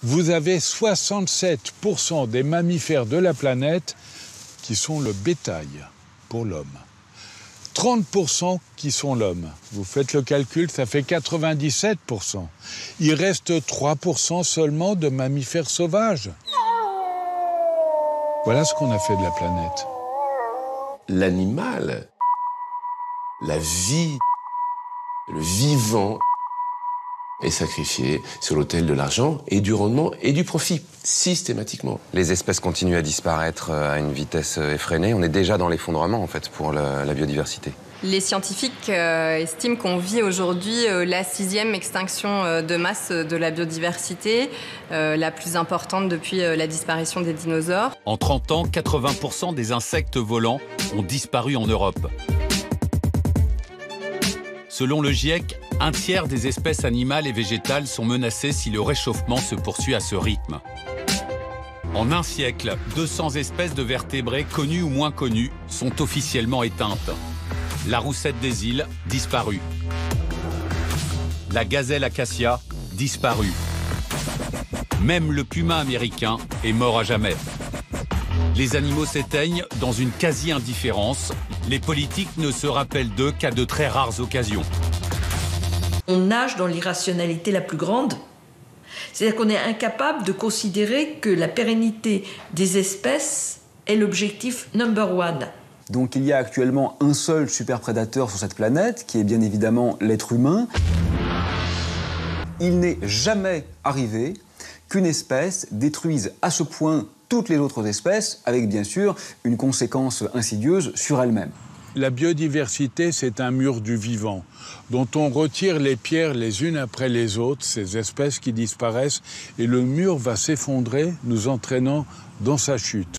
Vous avez 67% des mammifères de la planète qui sont le bétail pour l'homme. 30% qui sont l'homme. Vous faites le calcul, ça fait 97%. Il reste 3% seulement de mammifères sauvages. Voilà ce qu'on a fait de la planète. L'animal, la vie, le vivant est sacrifié sur l'autel de l'argent et du rendement et du profit, systématiquement. Les espèces continuent à disparaître à une vitesse effrénée. On est déjà dans l'effondrement, en fait, pour la biodiversité. Les scientifiques estiment qu'on vit aujourd'hui la 6e extinction de masse de la biodiversité, la plus importante depuis la disparition des dinosaures. En 30 ans, 80% des insectes volants ont disparu en Europe. Selon le GIEC, un tiers des espèces animales et végétales sont menacées si le réchauffement se poursuit à ce rythme. En un siècle, 200 espèces de vertébrés connues ou moins connues sont officiellement éteintes. La roussette des îles, disparue. La gazelle acacia, disparue. Même le puma américain est mort à jamais. Les animaux s'éteignent dans une quasi-indifférence. Les politiques ne se rappellent d'eux qu'à de très rares occasions. On nage dans l'irrationalité la plus grande. C'est-à-dire qu'on est incapable de considérer que la pérennité des espèces est l'objectif number one. Donc il y a actuellement un seul superprédateur sur cette planète, qui est bien évidemment l'être humain. Il n'est jamais arrivé qu'une espèce détruise à ce point toutes les autres espèces, avec bien sûr une conséquence insidieuse sur elle-même. La biodiversité, c'est un mur du vivant, dont on retire les pierres les unes après les autres, ces espèces qui disparaissent, et le mur va s'effondrer, nous entraînant dans sa chute.